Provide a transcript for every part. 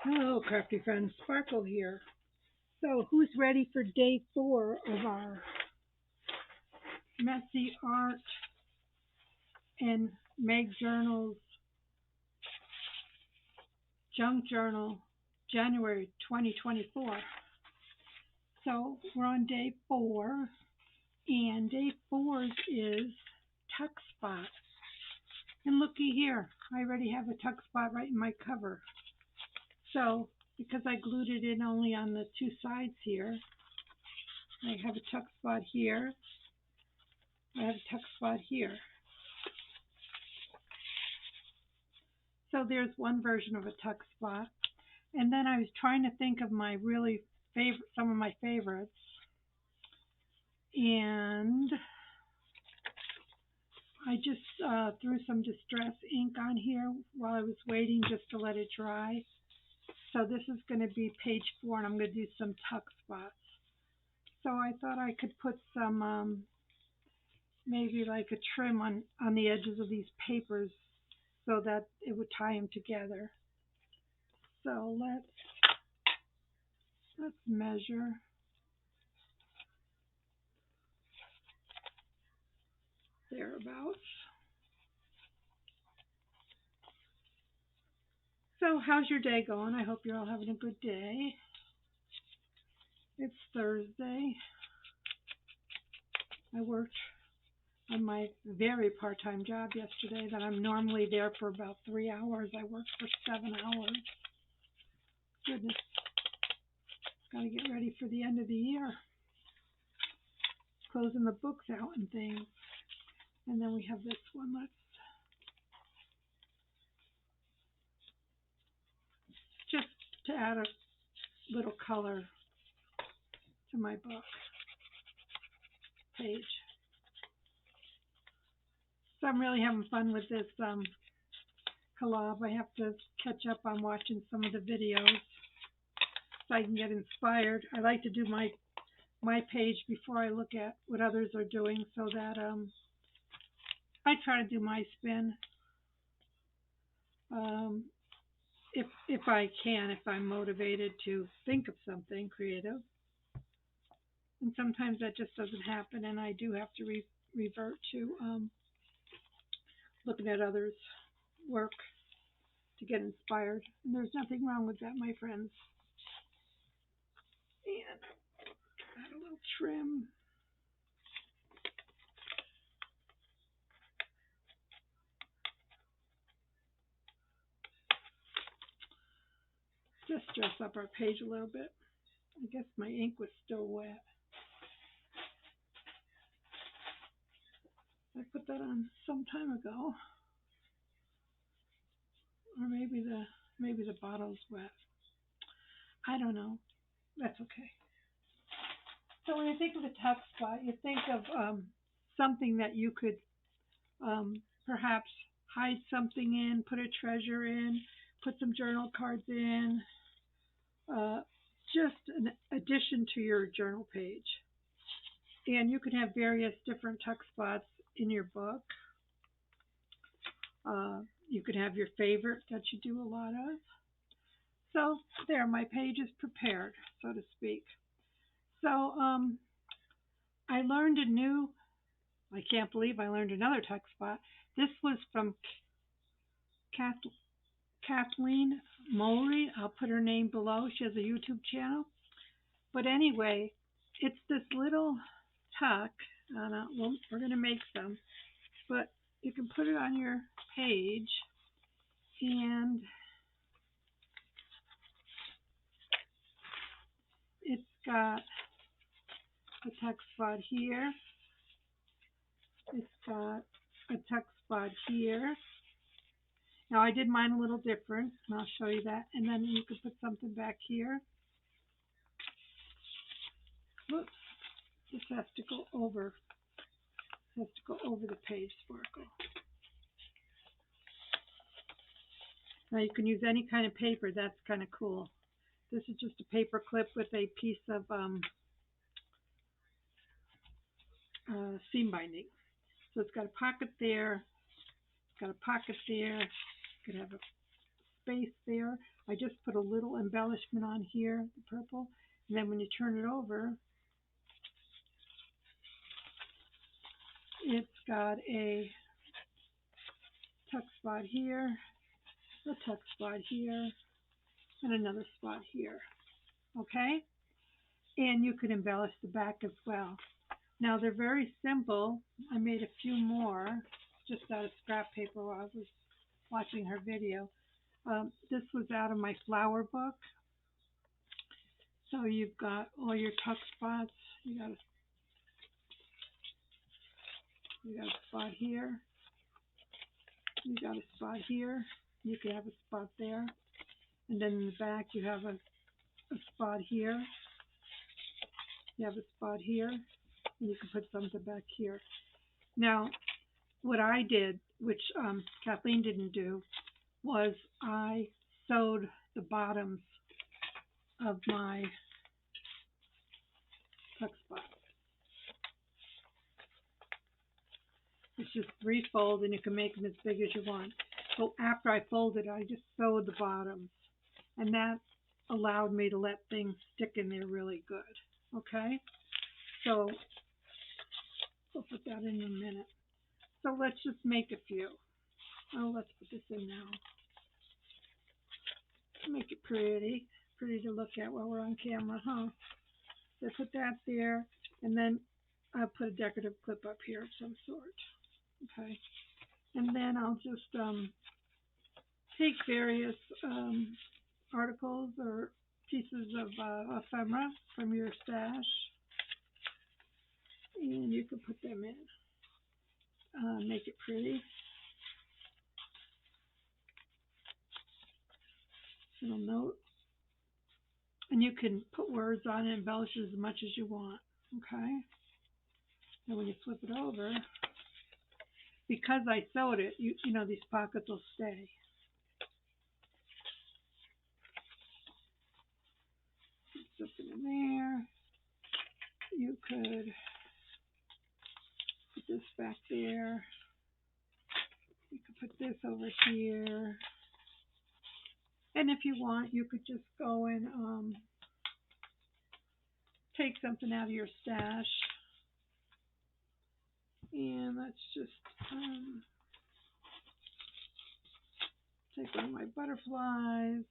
Hello, Crafty Friends. Sparkle here. So, who's ready for day 4 of our Messy Art and Meg Journals Junk Journal, January 2024? So, we're on day 4, and day 4 is tuck spot. And looky here, I already have a tuck spot right in my cover. So, because I glued it in only on the two sides here, I have a tuck spot here. I have a tuck spot here. So there's one version of a tuck spot. And then I was trying to think of my really favorite, some of my favorites. And I just threw some distress ink on here while I was waiting just to let it dry. So this is going to be page 4, and I'm going to do some tuck spots. So I thought I could put some, maybe like a trim on the edges of these papers so that it would tie them together. So let's measure. Thereabouts. So how's your day going? I hope you're all having a good day. It's Thursday. I worked on my very part-time job yesterday that I'm normally there for about 3 hours. I worked for 7 hours. Goodness. Got to get ready for the end of the year. Closing the books out and things. And then we have this one. Let's just to add a little color to my book page. So I'm really having fun with this collab. I have to catch up on watching some of the videos so I can get inspired. I like to do my page before I look at what others are doing so that I try to do my spin if I can, if I'm motivated to think of something creative. And sometimes that just doesn't happen, and I do have to revert to looking at others' work to get inspired. And there's nothing wrong with that, my friends. And add a little trim. Just dress up our page a little bit. I guess my ink was still wet. I put that on some time ago. Or maybe the bottle's wet. I don't know. That's okay. So when you think of a tuck spot, you think of something that you could perhaps hide something in, put a treasure in, put some journal cards in, just an addition to your journal page. And you can have various different tuck spots in your book. You could have your favorite that you do a lot of. So there, my page is prepared, so to speak. So I learned I can't believe I learned another tuck spot. This was from Kathleen BeAgainBooks. I'll put her name below. She has a YouTube channel. But anyway, it's this little tuck. We're going to make some. But you can put it on your page. And it's got a tuck spot here. It's got a tuck spot here. Now I did mine a little different, and I'll show you that. And then you could put something back here. Whoops, this has to go over. Has to go over the page, Sparkle. Now you can use any kind of paper. That's kind of cool. This is just a paper clip with a piece of seam binding. So it's got a pocket there. It's got a pocket there. It could have a space there. I just put a little embellishment on here, the purple, and then when you turn it over, it's got a tuck spot here, a tuck spot here, and another spot here. Okay? And you can embellish the back as well. Now they're very simple. I made a few more just out of scrap paper while I was watching her video. This was out of my flower book. So you've got all your tuck spots. You got a spot here. You got a spot here. You could have a spot there. And then in the back you have a spot here. You have a spot here. And you can put something back here. Now, what I did, which Kathleen didn't do, was I sewed the bottoms of my tuck spots. It's just 3 folds, and you can make them as big as you want. So after I folded, I just sewed the bottoms, and that allowed me to let things stick in there really good. Okay? So we'll put that in a minute. So let's just make a few. Oh, let's put this in now. Make it pretty to look at while we're on camera, huh? So put that there, and then I'll put a decorative clip up here of some sort. Okay, and then I'll just take various articles or pieces of ephemera from your stash, and you can put them in. Make it pretty. Little note. And you can put words on it, embellish it as much as you want. Okay? And when you flip it over, because I sewed it, you know, these pockets will stay. Put something in there. You could put this back there. You could put this over here. And if you want, you could just go and take something out of your stash. And let's just take one of my butterflies.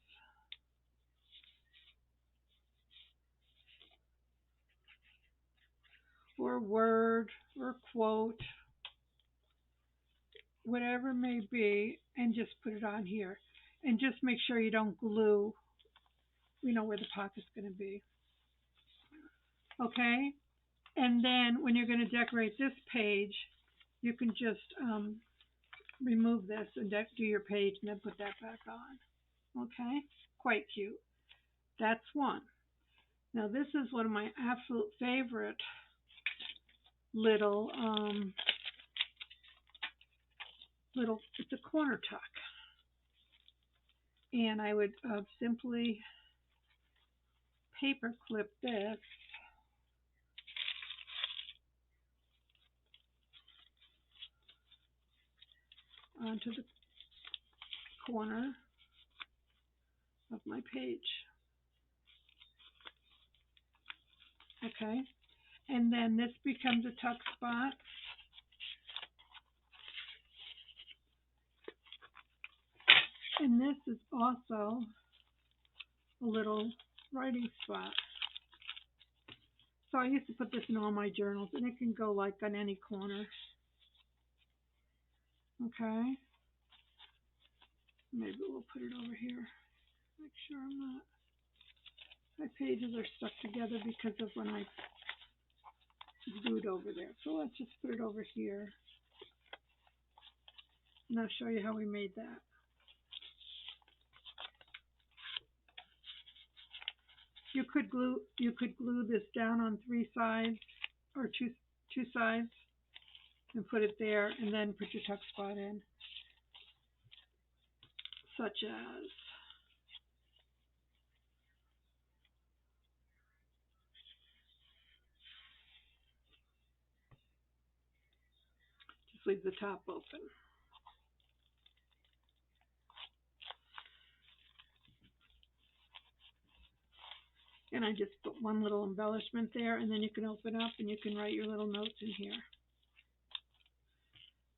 Or a word, or a quote, whatever it may be, and just put it on here. And just make sure you don't glue, you know, where the pocket's going to be. Okay? And then when you're going to decorate this page, you can just remove this and do your page and then put that back on. Okay? Quite cute. That's one. Now this is one of my absolute favorite little, it's a corner tuck. And I would simply paper clip this onto the corner of my page. Okay, and then this becomes a tuck spot. And this is also a little writing spot. So I used to put this in all my journals, and it can go like on any corner. Okay, maybe we'll put it over here. Make sure I'm not. My pages are stuck together because of when I glued over there. So let's just put it over here. And I'll show you how we made that. You could glue this down on 3 sides or two sides and put it there, and then put your tuck spot in, such as just leave the top open. And I just put one little embellishment there, and then you can open up and you can write your little notes in here.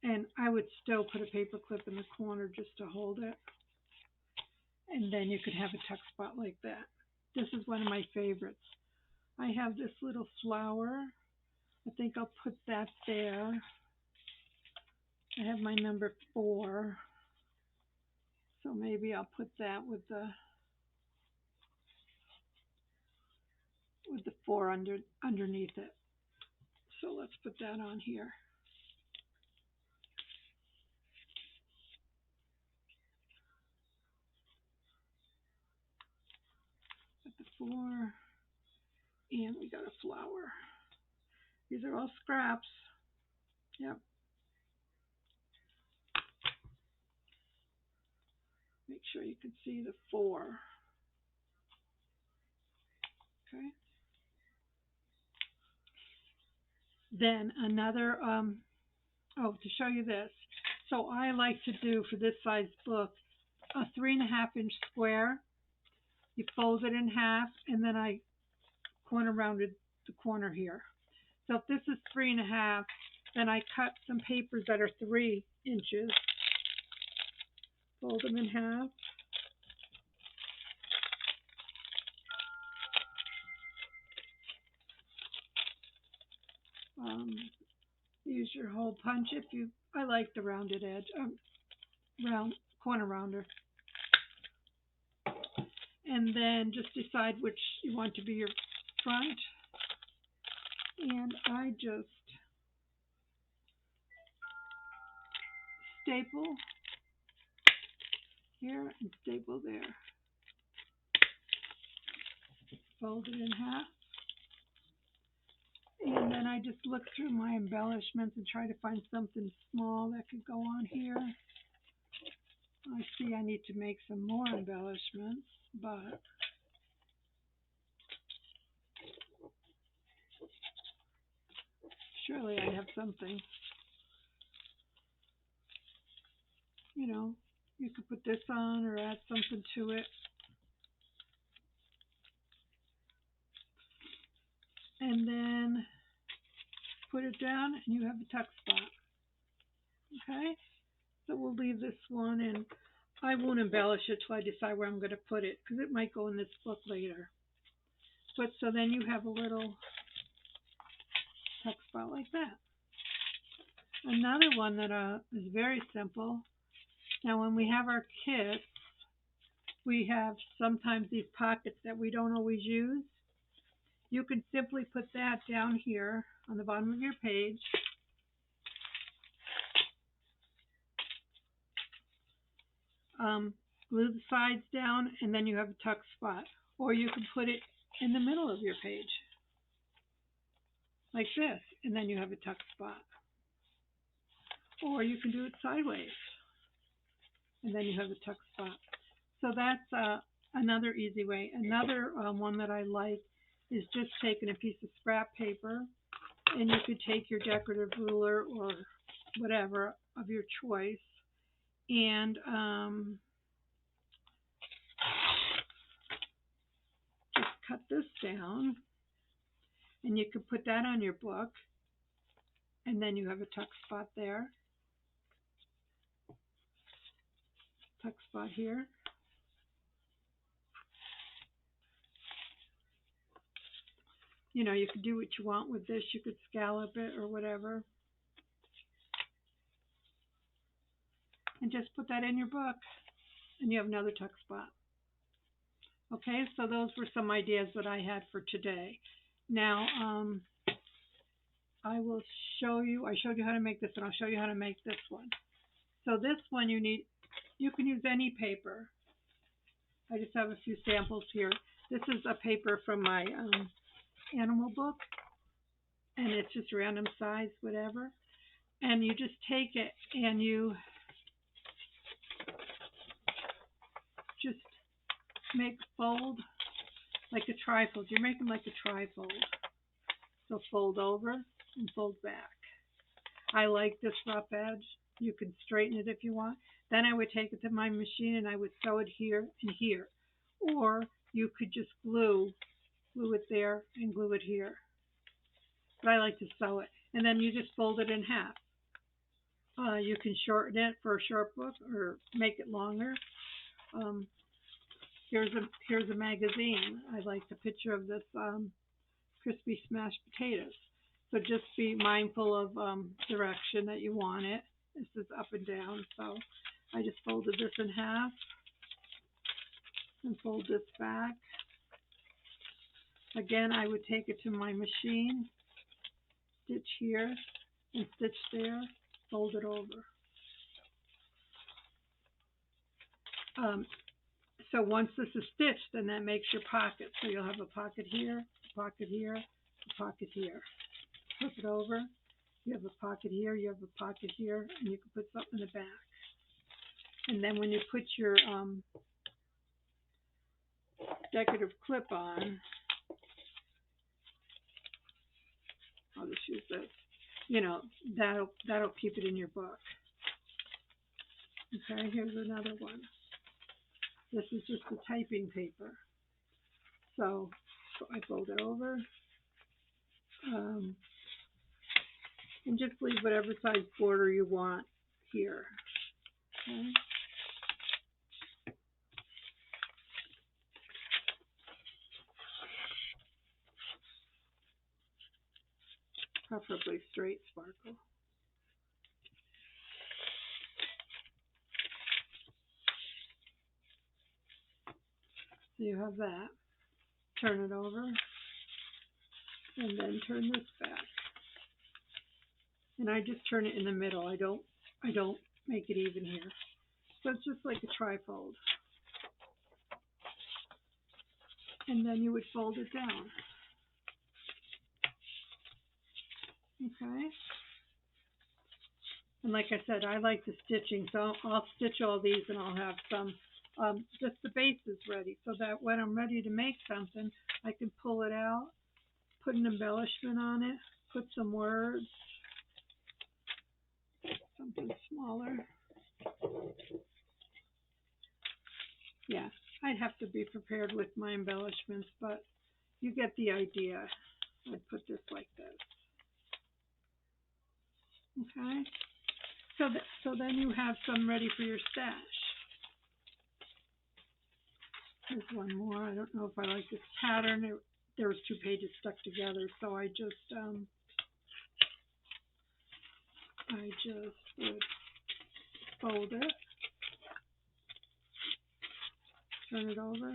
And I would still put a paper clip in the corner just to hold it. And then you could have a tuck spot like that. This is one of my favorites. I have this little flower. I think I'll put that there. I have my number 4. So maybe I'll put that with the 4 underneath it. So let's put that on here. Put the 4, and we got a flower. These are all scraps. Yep. Make sure you can see the 4. Okay. Then another, to show you this. So I like to do for this size book a 3.5-inch square. You fold it in half, and then I corner rounded the corner here. So if this is 3.5, then I cut some papers that are 3 inches. Fold them in half. Use your hole punch if you. I like the rounded edge, round corner rounder. And then just decide which you want to be your front. And I just staple here and staple there. Fold it in half. And then I just look through my embellishments and try to find something small that could go on here. I see I need to make some more embellishments, but surely I have something. You know, you could put this on or add something to it. And then put it down and you have a tuck spot. Okay? So we'll leave this one, and I won't embellish it till I decide where I'm going to put it, because it might go in this book later. But so then you have a little tuck spot like that. Another one that is very simple. Now when we have our kits, we have sometimes these pockets that we don't always use. You can simply put that down here on the bottom of your page. Glue the sides down, and then you have a tuck spot. Or you can put it in the middle of your page, like this, and then you have a tuck spot. Or you can do it sideways, and then you have a tuck spot. So that's another easy way. Another one that I like is just taking a piece of scrap paper, and you could take your decorative ruler or whatever of your choice, and just cut this down, and you could put that on your book, and then you have a tuck spot there, tuck spot here. You know, you could do what you want with this. You could scallop it or whatever. And just put that in your book, and you have another tuck spot. Okay, so those were some ideas that I had for today. Now, I will show you, I showed you how to make this one. I'll show you how to make this one. So this one you can use any paper. I just have a few samples here. This is a paper from my animal book, and it's just random size, whatever. And you just take it and you just make fold like a trifold. You're making like a trifold. So fold over and fold back. I like this rough edge. You can straighten it if you want. Then I would take it to my machine and I would sew it here and here. Or you could just glue glue it there, and glue it here. But I like to sew it. And then you just fold it in half. You can shorten it for a short book or make it longer. Um, here's a magazine. I like the picture of this crispy smashed potatoes. So just be mindful of direction that you want it. This is up and down. So I just folded this in half and fold this back. Again, I would take it to my machine, stitch here and stitch there, fold it over. So once this is stitched, then that makes your pocket. So you'll have a pocket here, a pocket here, a pocket here. Flip it over. You have a pocket here, you have a pocket here, and you can put something in the back. And then when you put your decorative clip on, I'll just use this. You know, that'll keep it in your book. Okay, here's another one. This is just the typing paper. So I fold it over. And just leave whatever size border you want here. Okay. Preferably straight sparkle. So you have that. Turn it over, and then turn this back. And I just turn it in the middle. I don't make it even here. So it's just like a trifold. And then you would fold it down. Okay. And like I said, I like the stitching, so I'll stitch all these and I'll have some, just the bases ready, so that when I'm ready to make something, I can pull it out, put an embellishment on it, put some words, something smaller. Yeah, I'd have to be prepared with my embellishments, but you get the idea. I'd put this like this. Okay, so then you have some ready for your stash. There's one more. I don't know if I like this pattern. There was 2 pages stuck together, so I just would fold it, turn it over,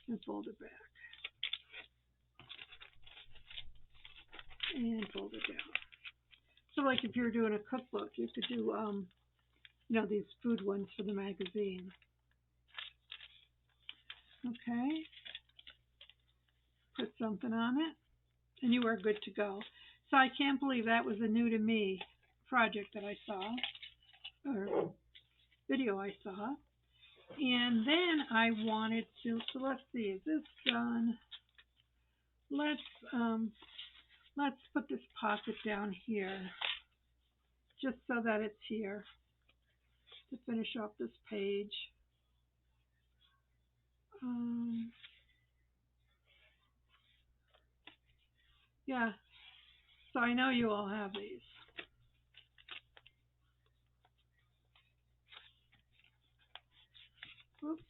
and fold it back, and fold it down. So like if you're doing a cookbook, you could do, these food ones for the magazine. Okay. Put something on it, and you are good to go. So I can't believe that was a new to me project that I saw, or video I saw. And then I wanted to, so let's see, is this done? Let's put this pocket down here, just so that it's here to finish off this page. Yeah, so I know you all have these. Oops.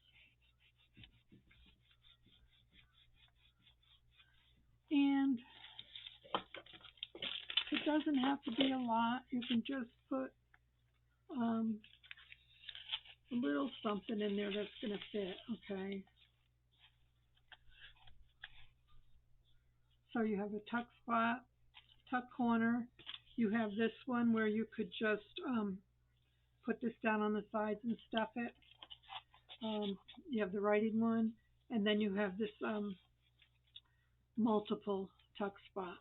And it doesn't have to be a lot. You can just put a little something in there that's going to fit, okay? So you have a tuck spot, tuck corner. You have this one where you could just put this down on the sides and stuff it. You have the writing one, and then you have this multiple tuck spot.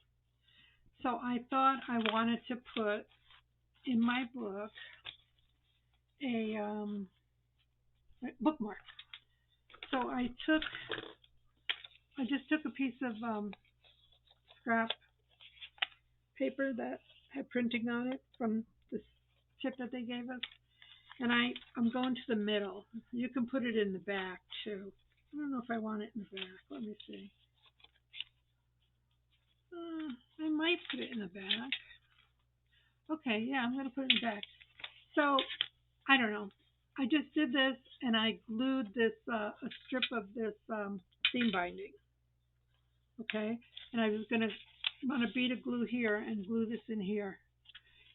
So I thought I wanted to put in my book a bookmark. So I just took a piece of scrap paper that had printing on it from this tip that they gave us, and I'm going to the middle. You can put it in the back too. I don't know if I want it in the back. Let me see. I might put it in the back. Okay, yeah, I'm going to put it in the back. So, I don't know. I just did this and I glued this, a strip of this seam binding. Okay? And I was going to run a bead of glue here and glue this in here.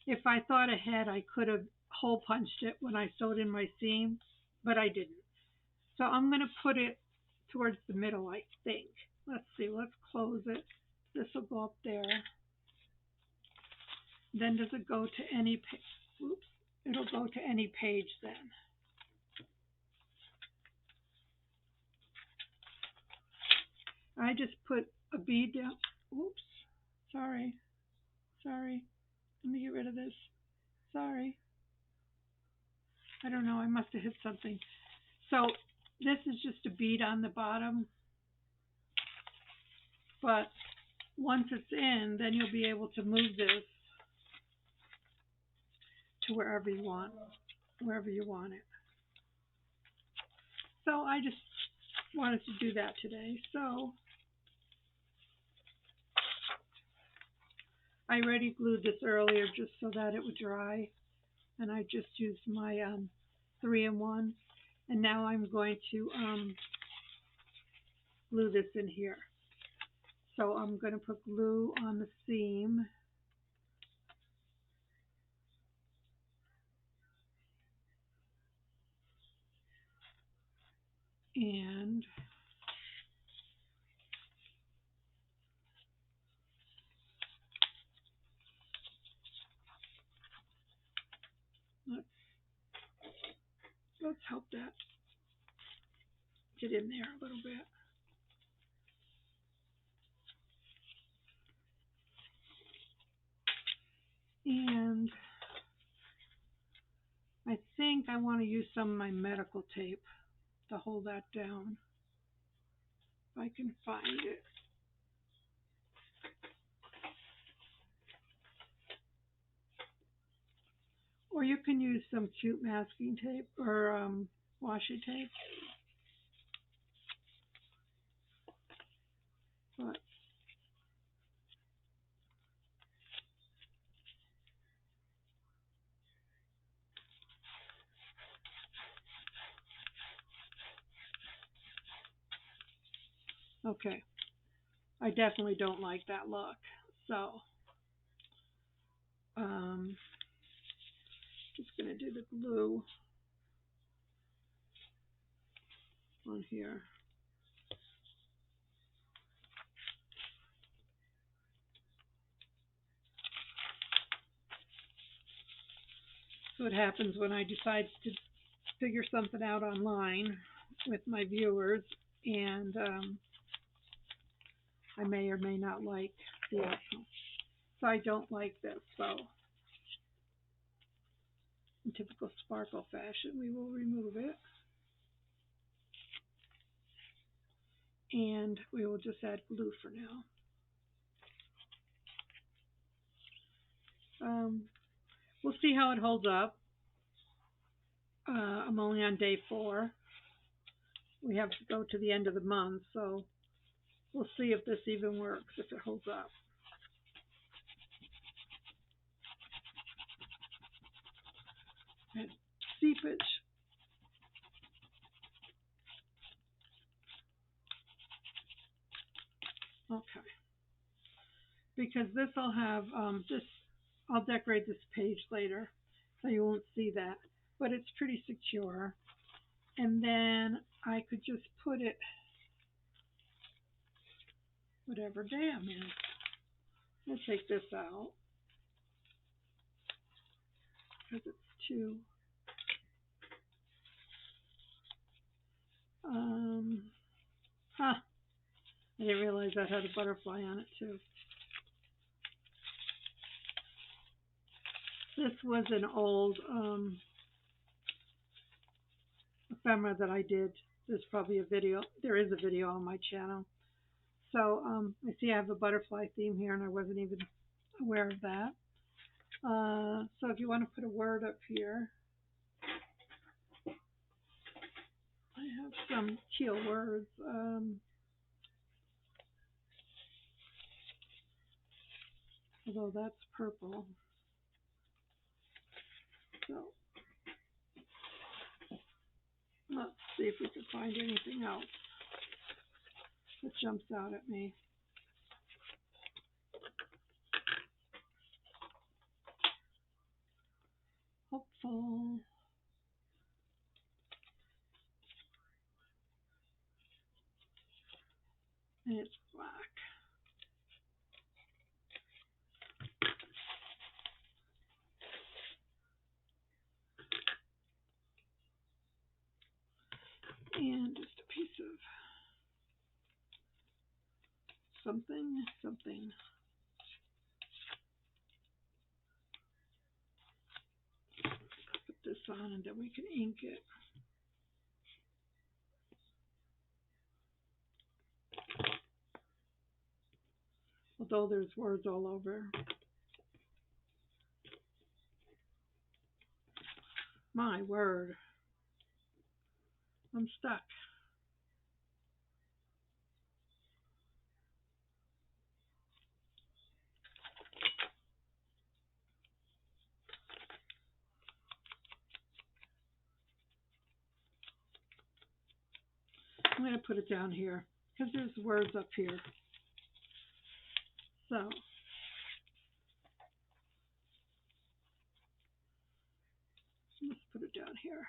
If I thought ahead, I could have hole punched it when I sewed in my seam, but I didn't. So I'm going to put it towards the middle, I think. Let's see, let's close it. This will go up there. Then does it go to any page? Oops, it'll go to any page then. I just put a bead down. Oops, sorry. Let me get rid of this. Sorry. I don't know, I must have hit something. So this is just a bead on the bottom, but once it's in, then you'll be able to move this to wherever you want it. So I just wanted to do that today. So I already glued this earlier just so that it would dry, and I just used my 3-in-1, and now I'm going to glue this in here. So I'm going to put glue on the seam. And let's help that get in there a little bit. And I think I want to use some of my medical tape to hold that down, if I can find it. Or you can use some cute masking tape or washi tape. But okay, I definitely don't like that look. So just gonna do the glue on here. So what happens when I decide to figure something out online with my viewers, and I may or may not like the outcome. So I don't like this. So in typical sparkle fashion, we will remove it. And we will just add glue for now. We'll see how it holds up. I'm only on day 4. We have to go to the end of the month, so we'll see if this even works, if it holds up. And seepage. Okay. Because this will have, I'll decorate this page later, so you won't see that. But it's pretty secure. And then I could just put it whatever day I'm in. I'll take this out because it's too I didn't realize that had a butterfly on it too. This was an old ephemera that I did. There's probably a video. There is a video on my channel. So I see I have a butterfly theme here, and I wasn't even aware of that. So if you want to put a word up here, I have some teal words. although that's purple. So let's see if we can find anything else that jumps out at me. Hopeful. And it's black. And just a piece of something. Put this on and then we can ink it. Although there's words all over. My word. I'm stuck. I'm going to put it down here because there's words up here. So let's put it down here.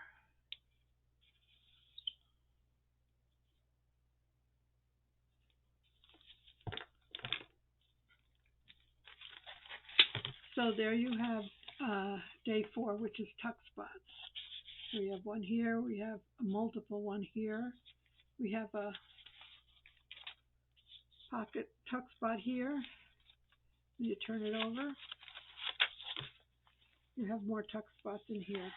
So there you have day 4, which is tuck spots. We have one here. We have a multiple one here. We have a pocket tuck spot here. You turn it over. You have more tuck spots in here.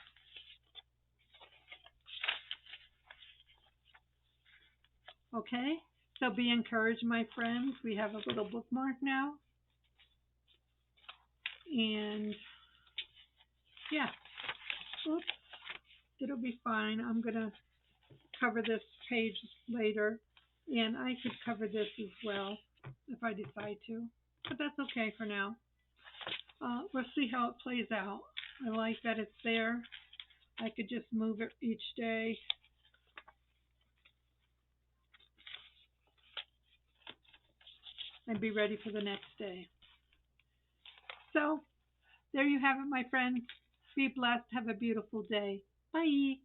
Okay, so be encouraged, my friends. We have a little bookmark now. And yeah, oops, it'll be fine. I'm going to cover this page later. And I could cover this as well if I decide to. But that's okay for now. We'll see how it plays out. I like that it's there. I could just move it each day. And be ready for the next day. So, there you have it, my friends. Be blessed. Have a beautiful day. Bye.